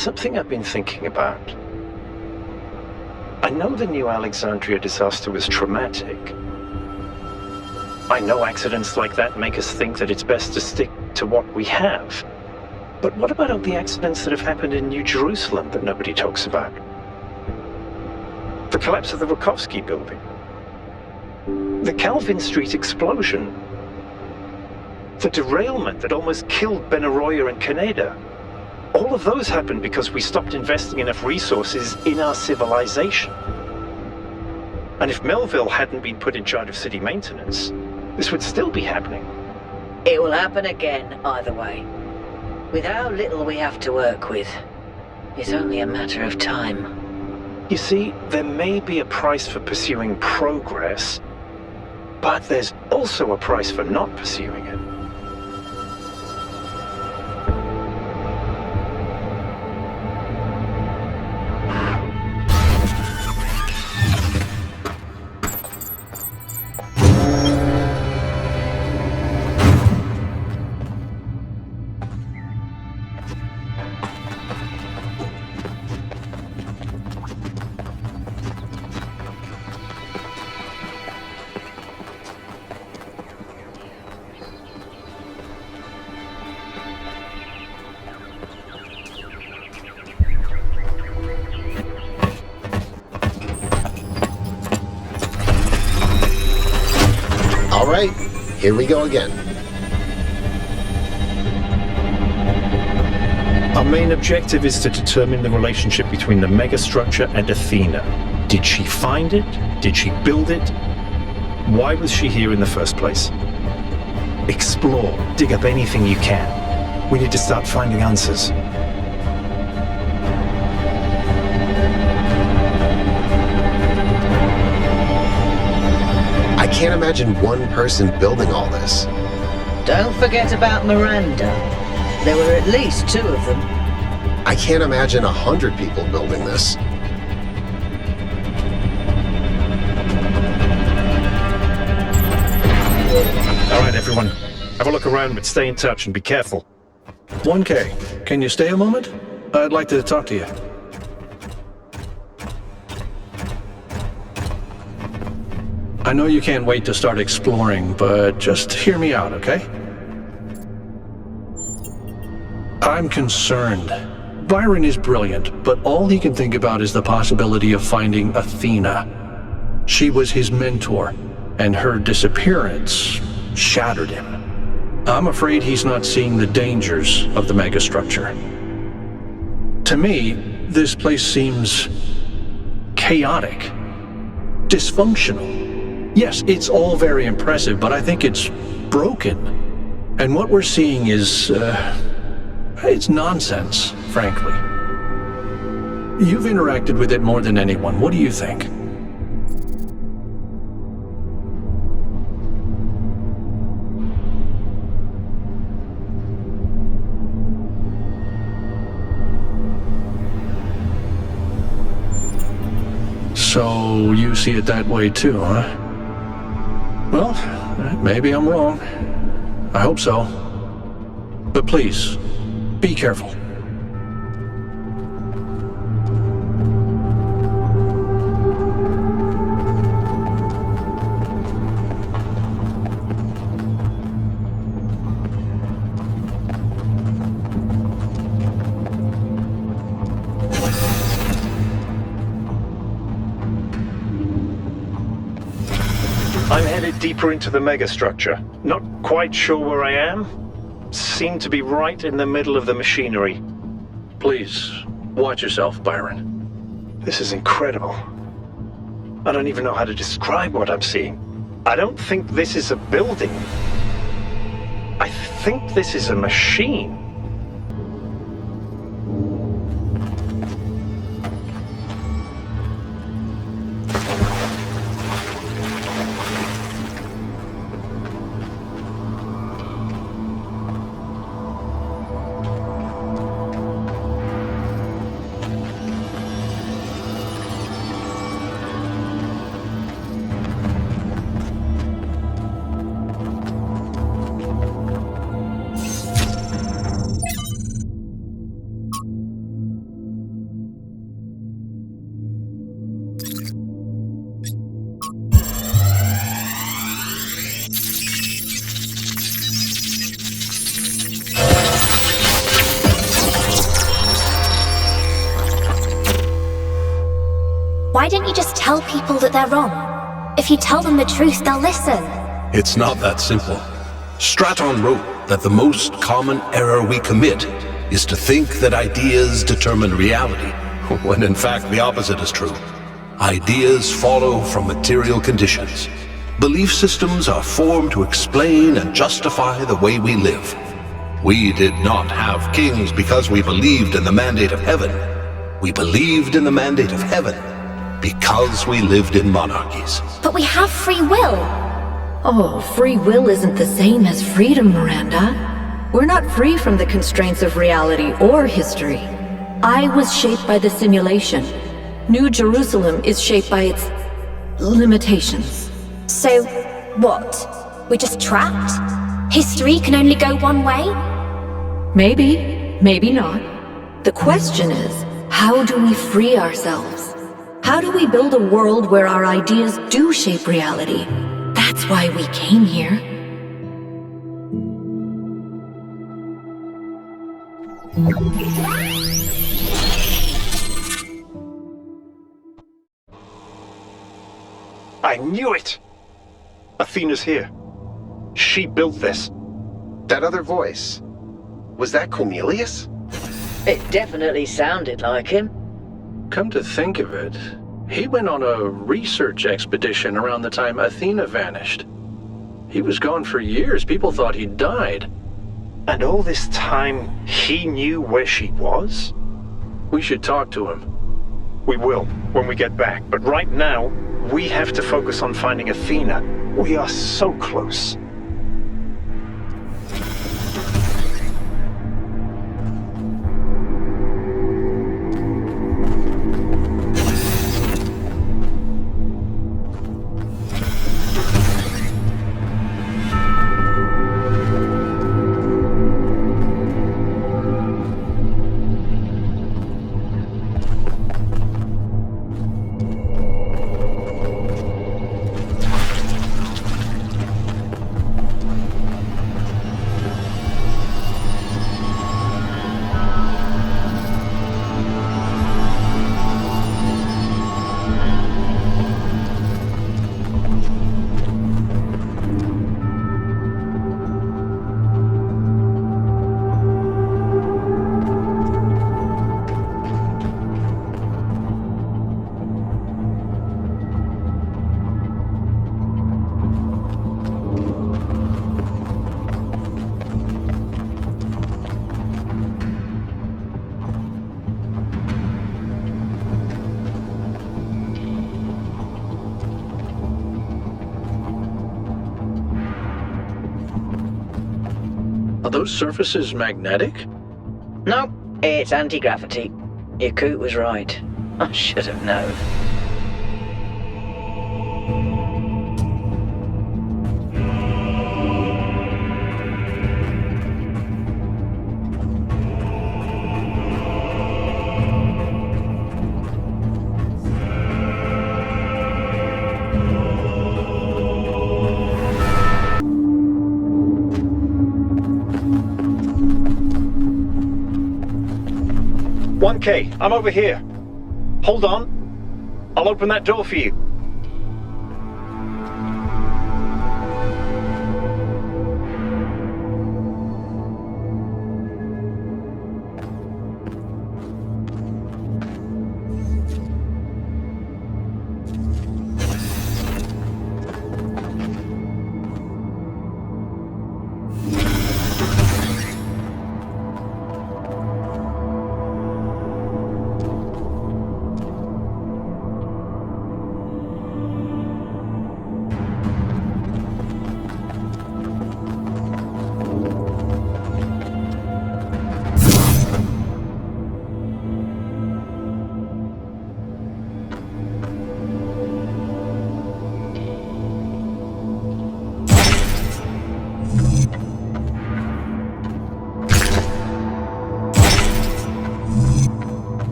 something I've been thinking about. I know the New Alexandria disaster was traumatic. I know accidents like that make us think that it's best to stick to what we have. But what about all the accidents that have happened in New Jerusalem that nobody talks about? The collapse of the Rakovsky building. The Calvin Street explosion. The derailment that almost killed Benaroya and Kaneda. All of those happened because we stopped investing enough resources in our civilization. And if Melville hadn't been put in charge of city maintenance, this would still be happening. It will happen again, either way. With how little we have to work with, it's only a matter of time. You see, there may be a price for pursuing progress, but there's also a price for not pursuing it. Alright, here we go again. Our main objective is to determine the relationship between the megastructure and Athena. Did she find it? Did she build it? Why was she here in the first place? Explore, dig up anything you can. We need to start finding answers. I can't imagine one person building all this. Don't forget about Miranda. There were at least 2 of them. I can't imagine 100 people building this. All right, everyone. Have a look around, but stay in touch and be careful. 1K, can you stay a moment? I'd like to talk to you. I know you can't wait to start exploring, but just hear me out, okay? I'm concerned. Byron is brilliant, but all he can think about is the possibility of finding Athena. She was his mentor, and her disappearance shattered him. I'm afraid he's not seeing the dangers of the megastructure. To me, this place seems chaotic, dysfunctional. Yes, it's all very impressive, but I think it's broken. And what we're seeing is, it's nonsense, frankly. You've interacted with it more than anyone. What do you think? So you see it that way too, huh? Well, maybe I'm wrong. I hope so. But please, be careful. I'm headed deeper into the megastructure. Not quite sure where I am. Seem to be right in the middle of the machinery. Please, watch yourself, Byron. This is incredible. I don't even know how to describe what I'm seeing. I don't think this is a building. I think this is a machine. Why don't you just tell people that they're wrong? If you tell them the truth, they'll listen. It's not that simple. Straton wrote that the most common error we commit is to think that ideas determine reality, when in fact the opposite is true. Ideas follow from material conditions. Belief systems are formed to explain and justify the way we live. We did not have kings because we believed in the mandate of heaven. We believed in the mandate of heaven because we lived in monarchies. But we have free will. Oh, free will isn't the same as freedom, Miranda. We're not free from the constraints of reality or history. I was shaped by the simulation. New Jerusalem is shaped by its limitations. So, what? We're just trapped? History can only go one way? Maybe, maybe not. The question is, how do we free ourselves? How do we build a world where our ideas do shape reality? That's why we came here. I knew it! Athena's here. She built this. That other voice. Was that Cornelius? It definitely sounded like him. Come to think of it, he went on a research expedition around the time Athena vanished. He was gone for years. People thought he'd died. And all this time, he knew where she was? We should talk to him. We will, when we get back. But right now, we have to focus on finding Athena. We are so close. Are those surfaces magnetic? No, it's anti-gravity. Yakut was right. I should have known. Okay, I'm over here. Hold on. I'll open that door for you.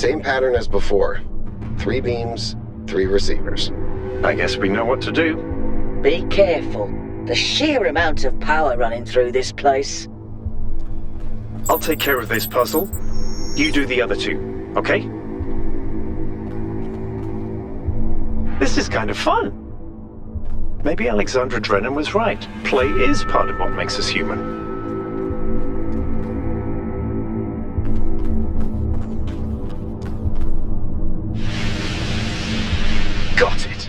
Same pattern as before. 3 beams, 3 receivers. I guess we know what to do. Be careful. The sheer amount of power running through this place. I'll take care of this puzzle. You do the other 2, okay? This is kind of fun. Maybe Alexandra Drennan was right. Play is part of what makes us human. Got it!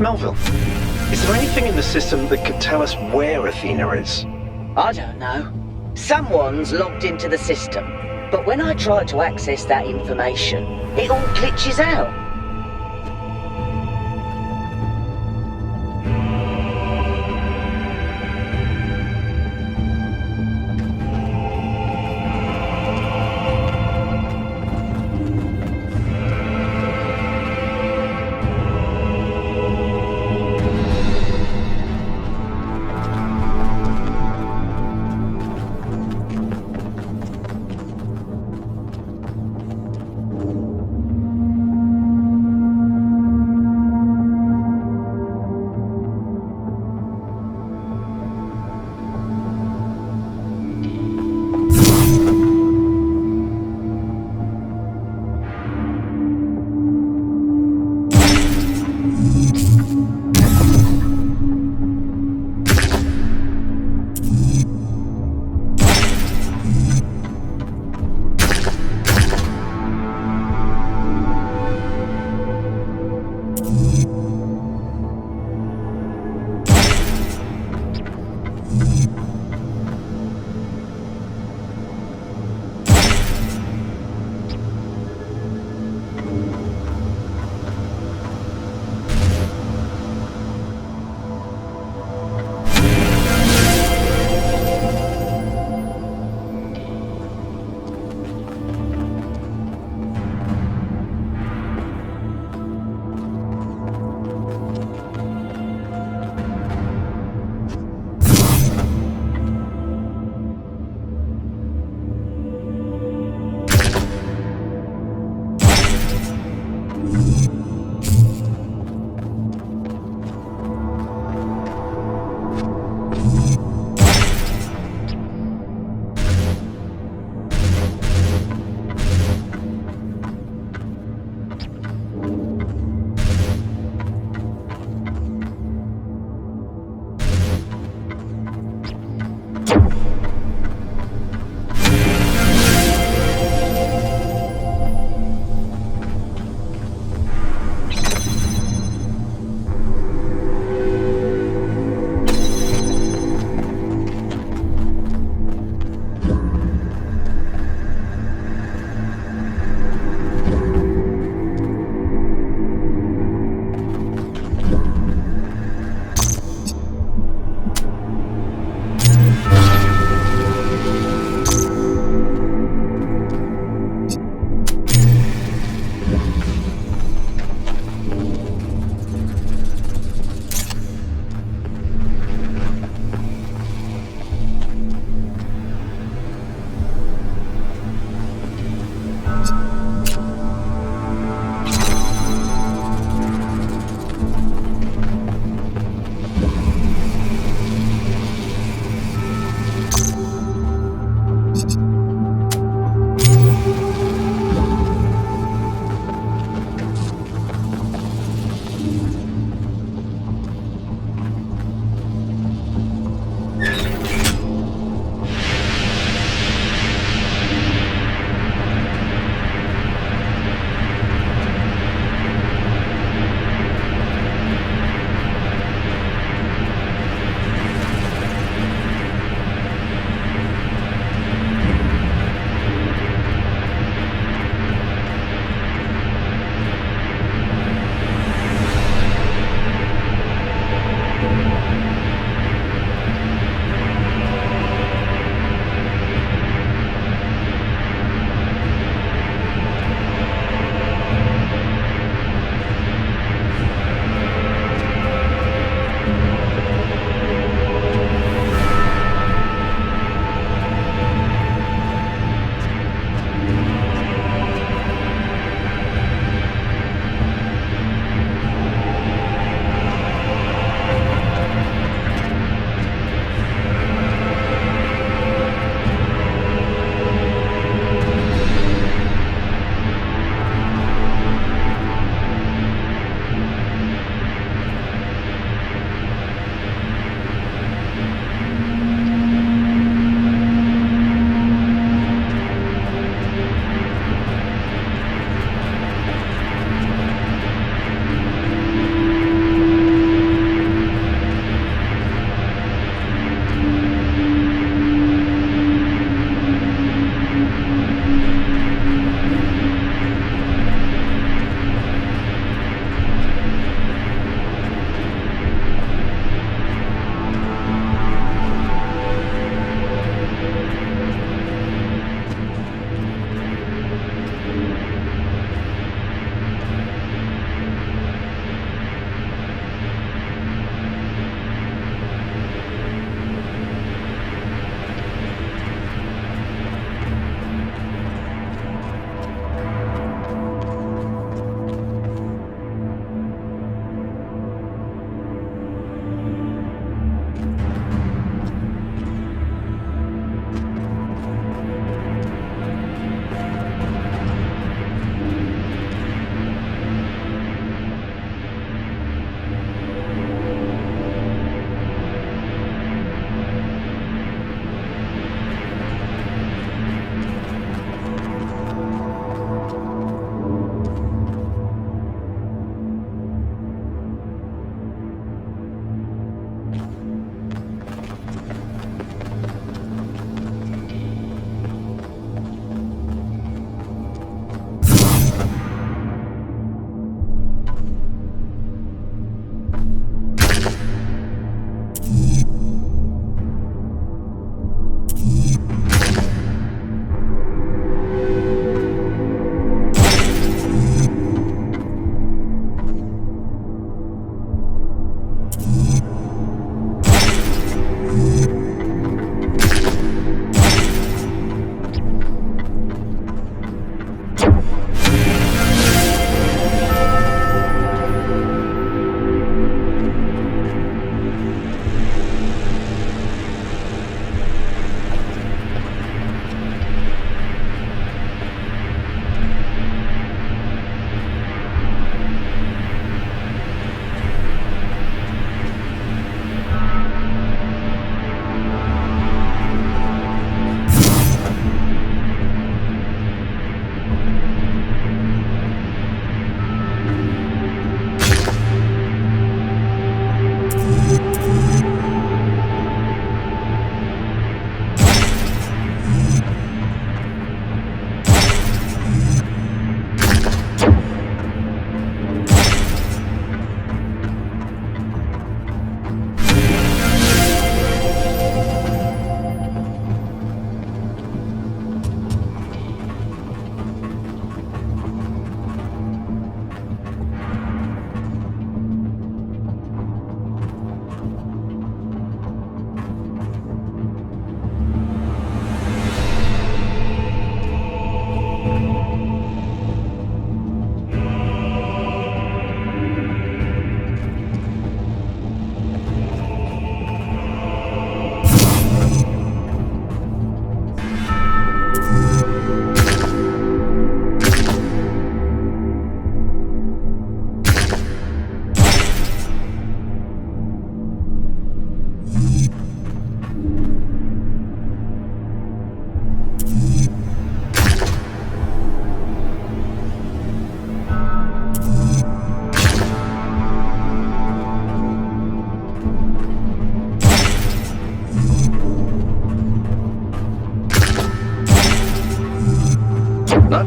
Melville, is there anything in the system that could tell us where Athena is? I don't know. Someone's logged into the system, but when I try to access that information, it all glitches out.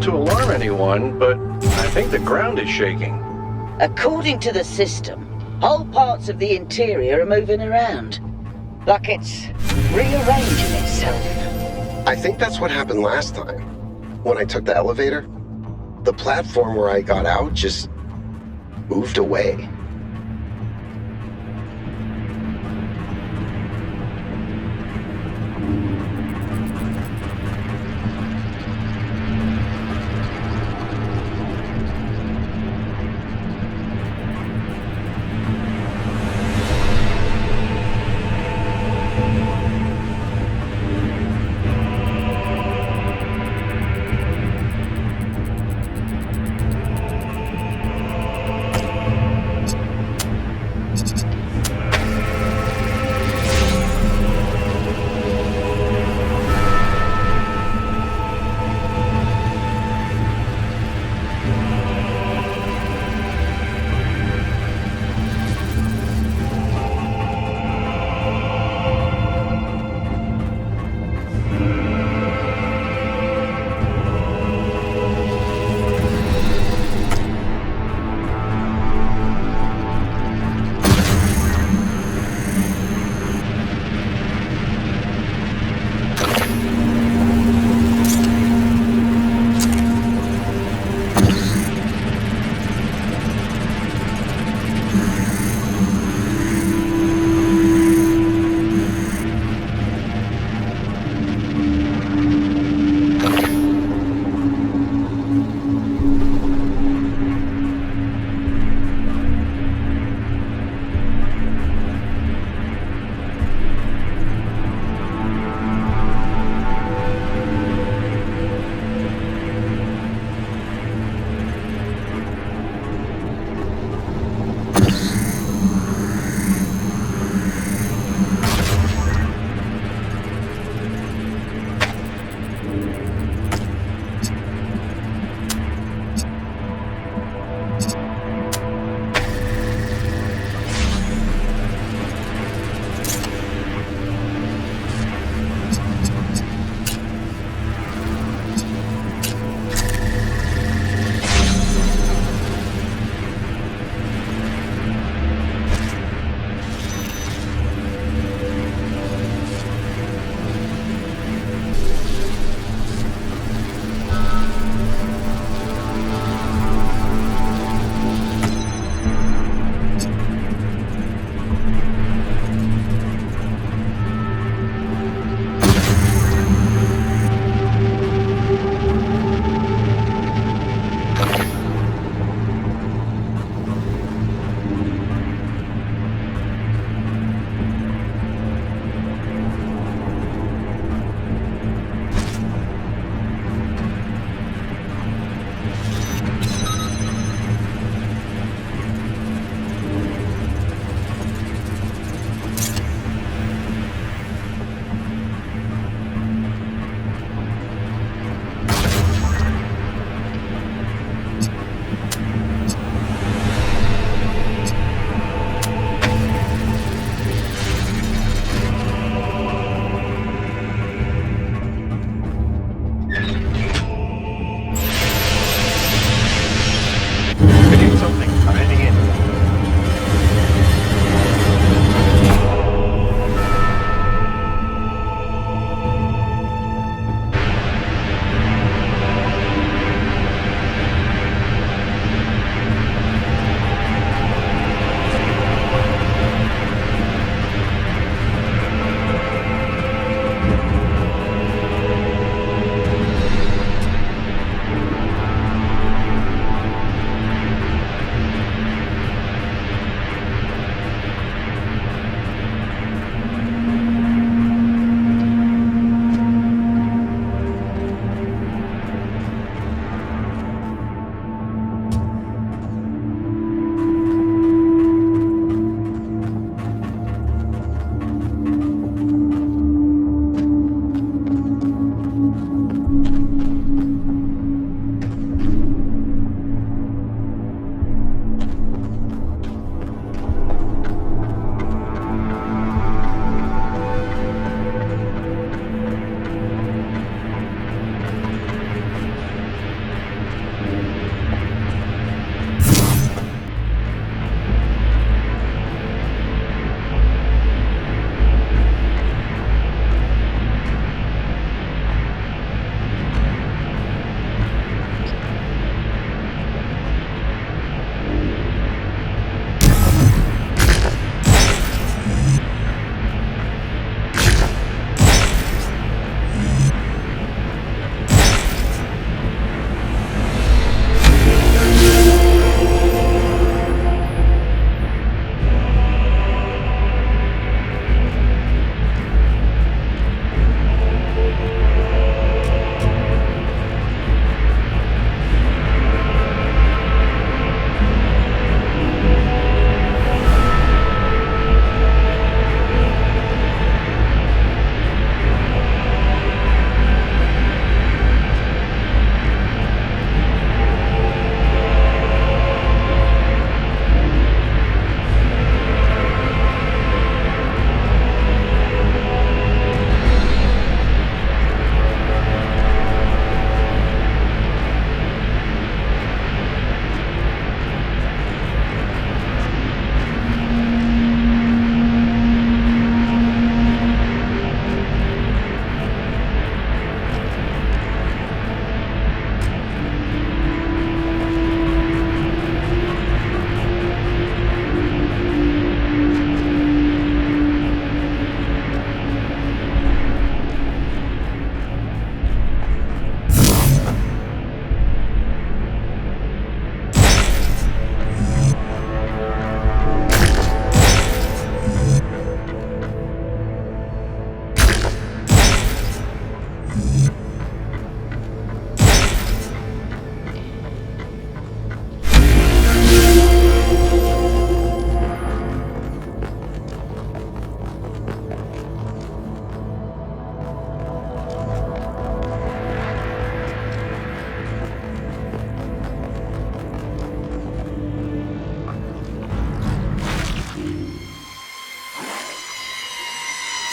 to alarm anyone, but I think the ground is shaking. According to the system, whole parts of the interior are moving around. Like it's rearranging itself. I think that's what happened last time. When I took the elevator, the platform where I got out just moved away.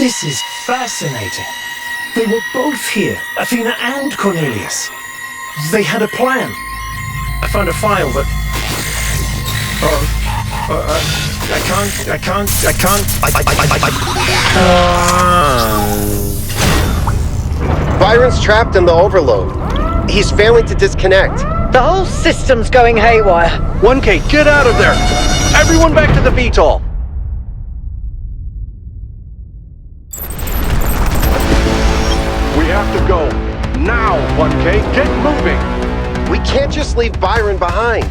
This is fascinating. They were both here, Athena and Cornelius. They had a plan. I found a file that... I can't. Byron's trapped in the overload. He's failing to disconnect. The whole system's going haywire. 1K, get out of there! Everyone back to the VTOL! We have to go. Now, 1K, get moving! We can't just leave Byron behind.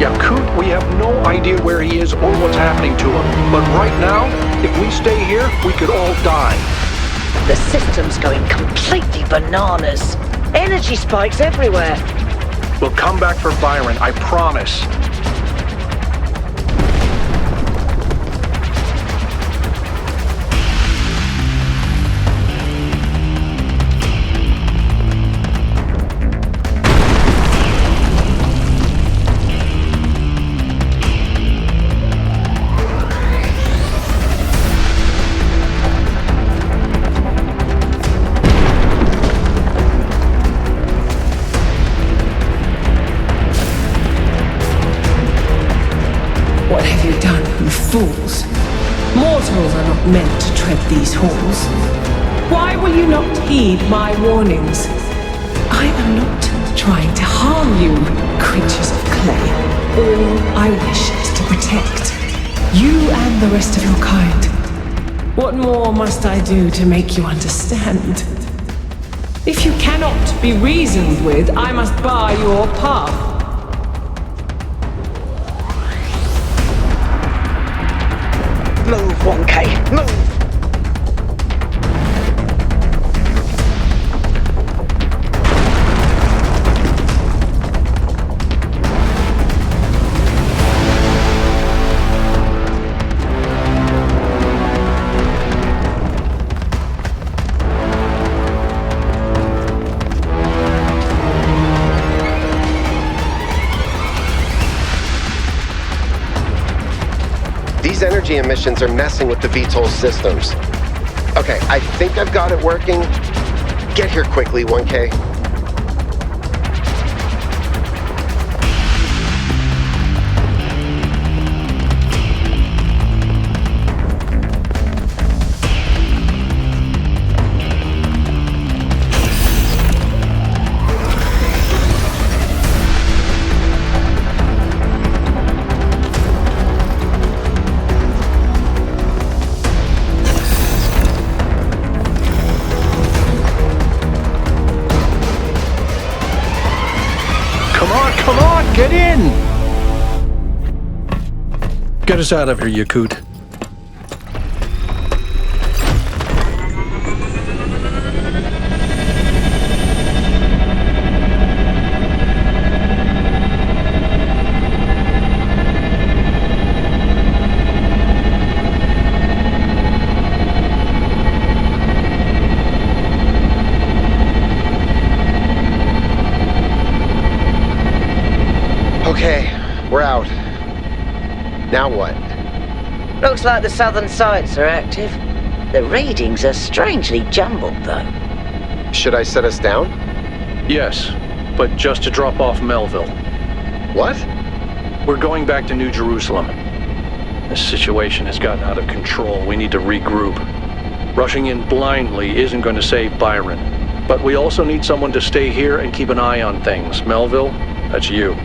Yakut, we have no idea where he is or what's happening to him. But right now, if we stay here, we could all die. The system's going completely bananas. Energy spikes everywhere. We'll come back for Byron, I promise. What have you done, you fools? Mortals are not meant to tread these halls. Why will you not heed my warnings? I am not trying to harm you, creatures of clay. All I wish is to protect you and the rest of your kind. What more must I do to make you understand? If you cannot be reasoned with, I must bar your path. Move, 1K, move! These energy emissions are messing with the VTOL systems. Okay, I think I've got it working. Get here quickly, 1K. Come on, get in! Get us out of here, Yakut. Okay, we're out. Now what? Looks like the southern sites are active. The readings are strangely jumbled, though. Should I set us down? Yes, but just to drop off Melville. What? We're going back to New Jerusalem. This situation has gotten out of control. We need to regroup. Rushing in blindly isn't going to save Byron. But we also need someone to stay here and keep an eye on things. Melville, that's you.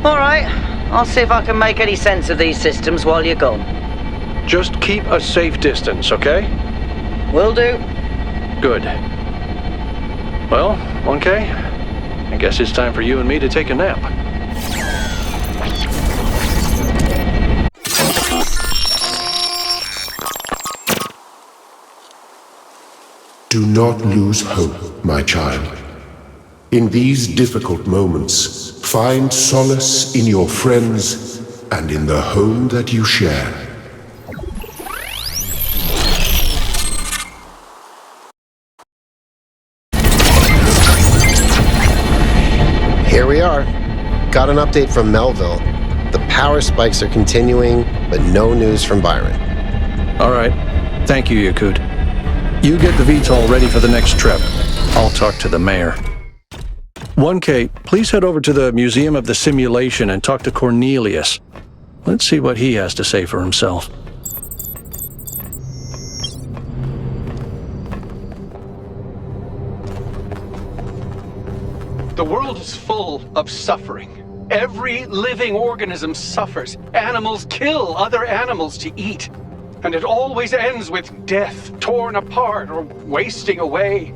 All right, I'll see if I can make any sense of these systems while you're gone. Just keep a safe distance, okay? Will do. Good. Well, 1K, I guess it's time for you and me to take a nap. Do not lose hope, my child. In these difficult moments, find solace in your friends and in the home that you share. Here we are. Got an update from Melville. The power spikes are continuing, but no news from Byron. All right. Thank you, Yakut. You get the VTOL ready for the next trip. I'll talk to the mayor. 1K, please head over to the Museum of the Simulation and talk to Cornelius. Let's see what he has to say for himself. The world is full of suffering. Every living organism suffers. Animals kill other animals to eat. And it always ends with death, torn apart or wasting away.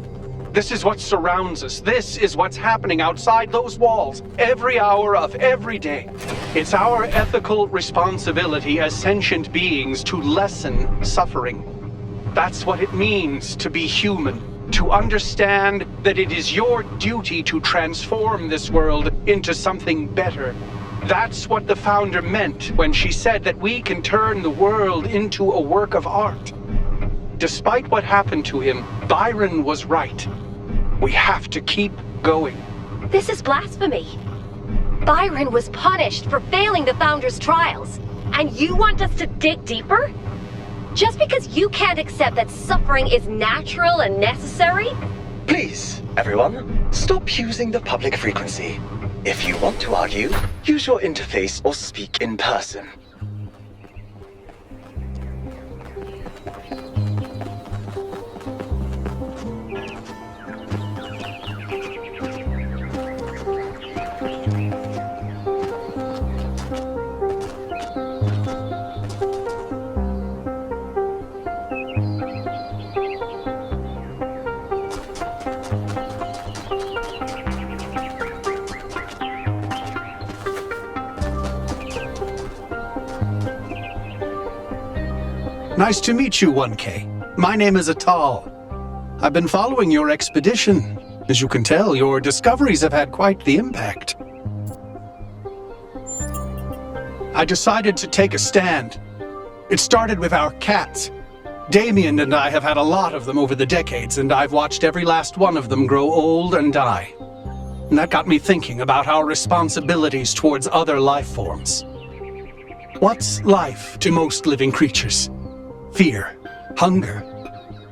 This is what surrounds us. This is what's happening outside those walls, every hour of every day. It's our ethical responsibility as sentient beings to lessen suffering. That's what it means to be human, to understand that it is your duty to transform this world into something better. That's what the founder meant when she said that we can turn the world into a work of art. Despite what happened to him, Byron was right. We have to keep going. This is blasphemy. Byron was punished for failing the Founder's trials, and you want us to dig deeper? Just because you can't accept that suffering is natural and necessary? Please, everyone, stop using the public frequency. If you want to argue, use your interface or speak in person. Nice to meet you, 1K. My name is Atal. I've been following your expedition. As you can tell, your discoveries have had quite the impact. I decided to take a stand. It started with our cats. Damien and I have had a lot of them over the decades, and I've watched every last one of them grow old and die. And that got me thinking about our responsibilities towards other life forms. What's life to most living creatures? Fear, hunger,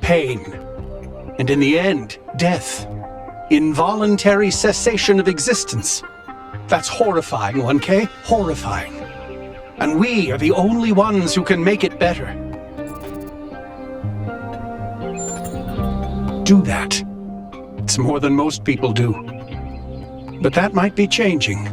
pain, and in the end, death. Involuntary cessation of existence. That's horrifying, 1K, horrifying. And we are the only ones who can make it better. Do that. It's more than most people do. But that might be changing.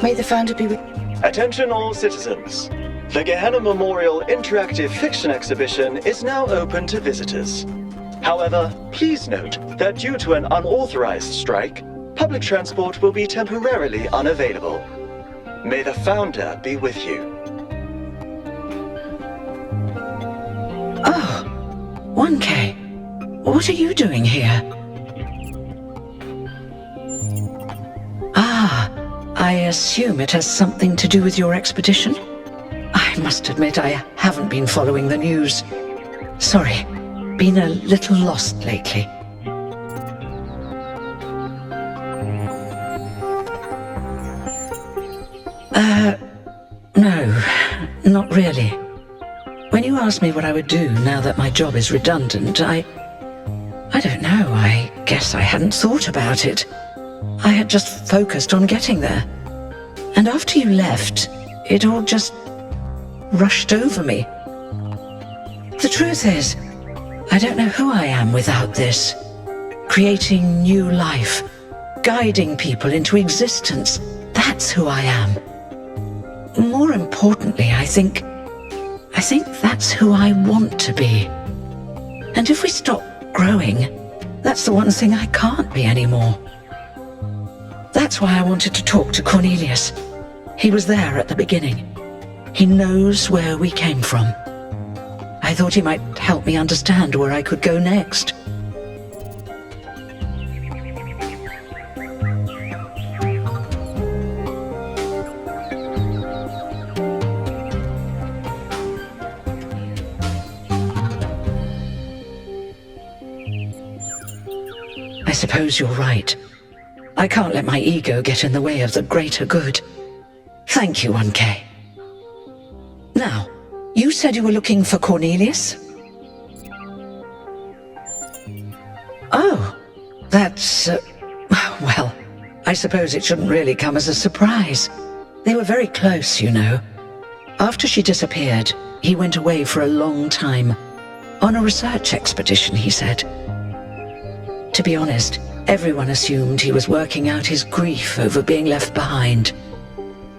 May the Founder be with... Attention all citizens. The Gehenna Memorial Interactive Fiction Exhibition is now open to visitors. However, please note that due to an unauthorized strike, public transport will be temporarily unavailable. May the Founder be with you. Oh, 1K. What are you doing here? Ah, I assume it has something to do with your expedition? I must admit I haven't been following the news. Sorry, been a little lost lately. No, not really. When you asked me what I would do now that my job is redundant, I don't know, I guess I hadn't thought about it. I had just focused on getting there. And after you left, it all just rushed over me. The truth is, I don't know who I am without this. Creating new life, guiding people into existence, that's who I am. More importantly, I think that's who I want to be. And if we stop growing, that's the one thing I can't be anymore. That's why I wanted to talk to Cornelius. He was there at the beginning. He knows where we came from. I thought he might help me understand where I could go next. I suppose you're right. I can't let my ego get in the way of the greater good. Thank you, 1K. Now, you said you were looking for Cornelius? That's, well, I suppose it shouldn't really come as a surprise. They were very close, you know. After she disappeared, he went away for a long time. On a research expedition, he said. To be honest, everyone assumed he was working out his grief over being left behind.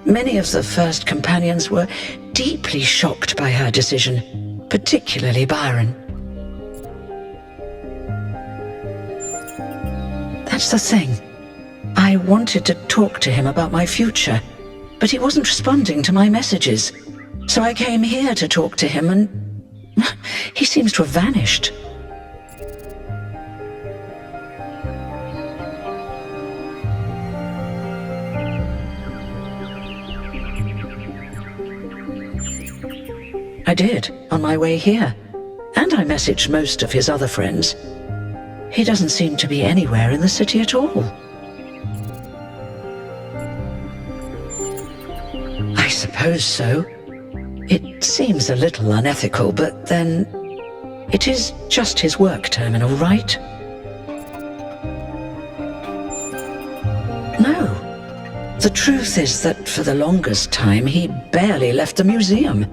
Many of the first companions were deeply shocked by her decision, particularly Byron. That's the thing. I wanted to talk to him about my future, but he wasn't responding to my messages. So I came here to talk to him, and he seems to have vanished. I did, on my way here, and I messaged most of his other friends. He doesn't seem to be anywhere in the city at all. I suppose so. It seems a little unethical, but then it is just his work terminal, right? No. The truth is that for the longest time, he barely left the museum.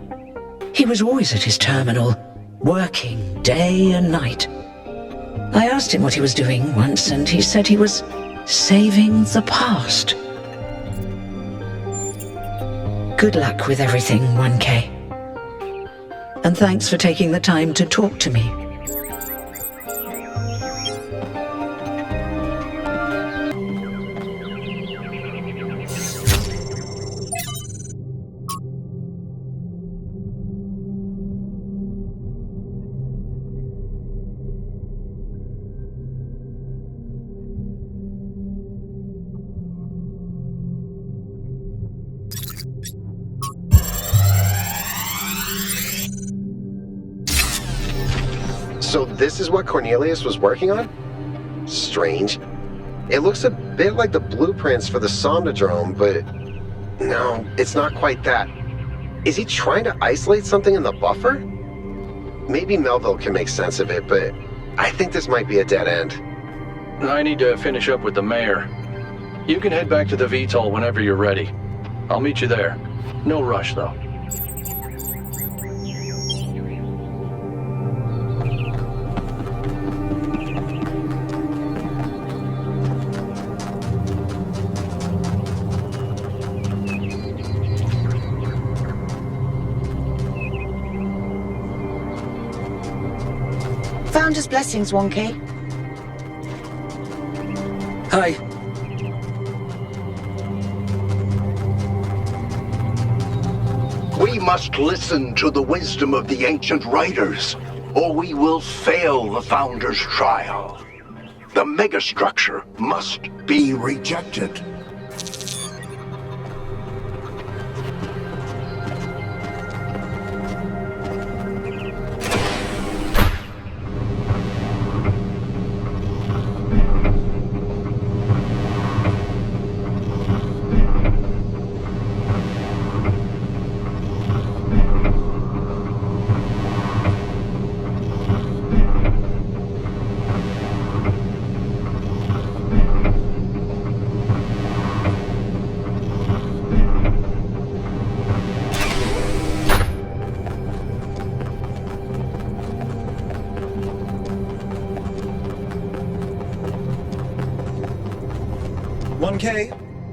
He was always at his terminal, working day and night. I asked him what he was doing once, and he said he was saving the past. Good luck with everything, 1K. And thanks for taking the time to talk to me. So this is what Cornelius was working on? Strange. It looks a bit like the blueprints for the Somnodrome, but no, it's not quite that. Is he trying to isolate something in the buffer? Maybe Melville can make sense of it, but I think this might be a dead end. I need to finish up with the mayor. You can head back to the VTOL whenever you're ready. I'll meet you there. No rush, though. Founder's blessings, 1K. Hi. We must listen to the wisdom of the ancient writers, or we will fail the Founder's trial. The megastructure must be rejected.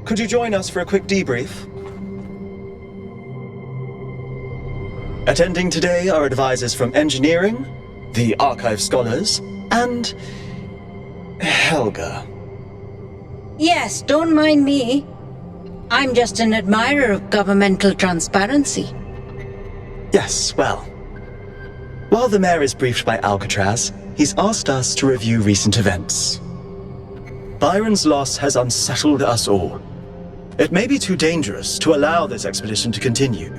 Could you join us for a quick debrief? Attending today are advisors from Engineering, the Archive Scholars, and Helga. Yes, don't mind me. I'm just an admirer of governmental transparency. Yes, well. While the mayor is briefed by Alcatraz, he's asked us to review recent events. Byron's loss has unsettled us all. It may be too dangerous to allow this expedition to continue.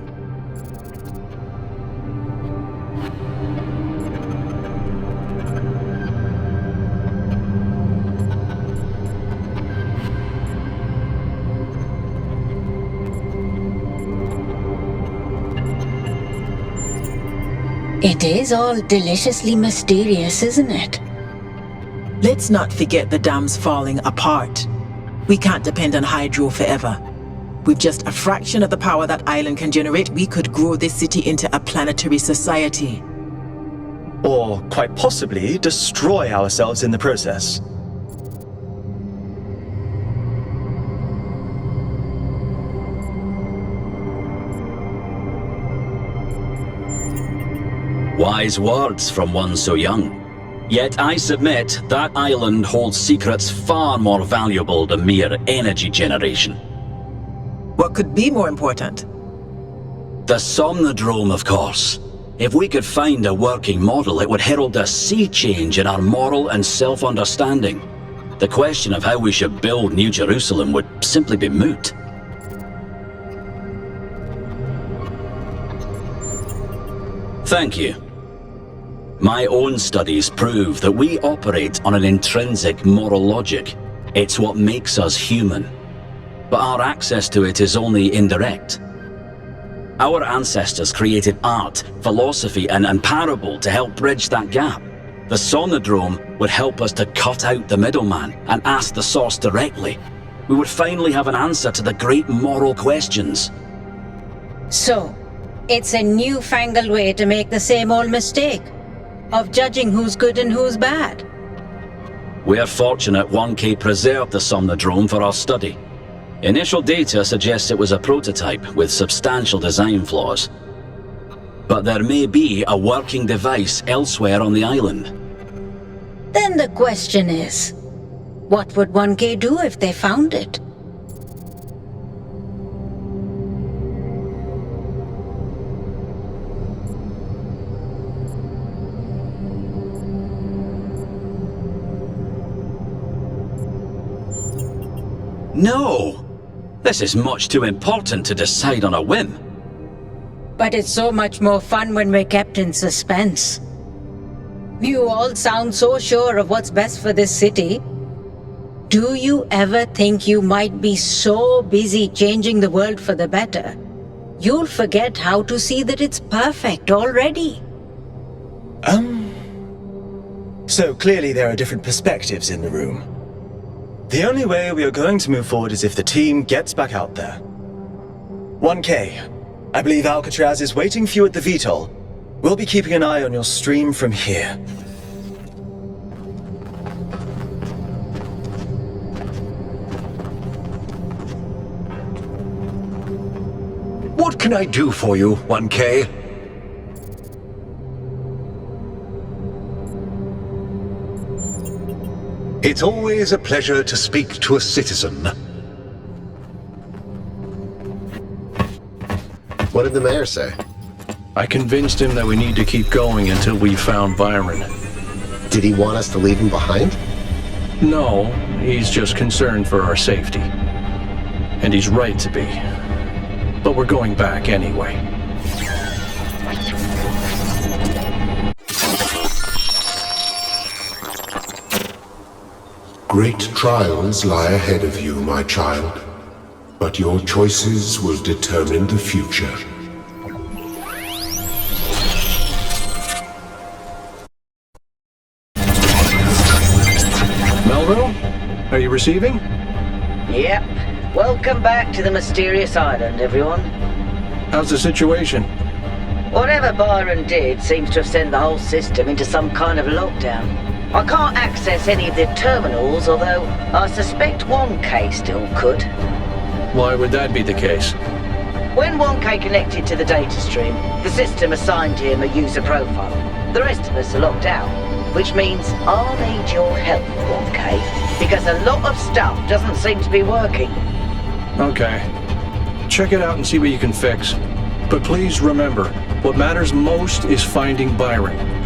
It is all deliciously mysterious, isn't it? Let's not forget the dam's falling apart. We can't depend on hydro forever. With just a fraction of the power that island can generate, we could grow this city into a planetary society. Or, quite possibly, destroy ourselves in the process. Wise words from one so young. Yet I submit that island holds secrets far more valuable than mere energy generation. What could be more important? The Somnodrome, of course. If we could find a working model, it would herald a sea change in our moral and self-understanding. The question of how we should build New Jerusalem would simply be moot. Thank you. My own studies prove that we operate on an intrinsic moral logic. It's what makes us human. But our access to it is only indirect. Our ancestors created art, philosophy, and parable to help bridge that gap. The Somnodrome would help us to cut out the middleman and ask the source directly. We would finally have an answer to the great moral questions. So, it's a newfangled way to make the same old mistake of judging who's good and who's bad. We're fortunate 1K preserved the Somnodrome for our study. Initial data suggests it was a prototype with substantial design flaws. But there may be a working device elsewhere on the island. Then the question is, what would 1K do if they found it? No! This is much too important to decide on a whim. But it's so much more fun when we're kept in suspense. You all sound so sure of what's best for this city. Do you ever think you might be so busy changing the world for the better, you'll forget how to see that it's perfect already? So clearly there are different perspectives in the room. The only way we are going to move forward is if the team gets back out there. 1K, I believe Alcatraz is waiting for you at the VTOL. We'll be keeping an eye on your stream from here. What can I do for you, 1K? It's always a pleasure to speak to a citizen. What did the mayor say? I convinced him that we need to keep going until we found Byron. Did he want us to leave him behind? No, he's just concerned for our safety. And he's right to be. But we're going back anyway. Great trials lie ahead of you, my child, but your choices will determine the future. Melville, are you receiving? Yep. Welcome back to the mysterious island, everyone. How's the situation? Whatever Byron did seems to have sent the whole system into some kind of lockdown. I can't access any of the terminals, although I suspect 1K still could. Why would that be the case? When 1K connected to the data stream, the system assigned him a user profile. The rest of us are locked out, which means I'll need your help, 1K, because a lot of stuff doesn't seem to be working. Okay. Check it out and see what you can fix. But please remember, what matters most is finding Byron.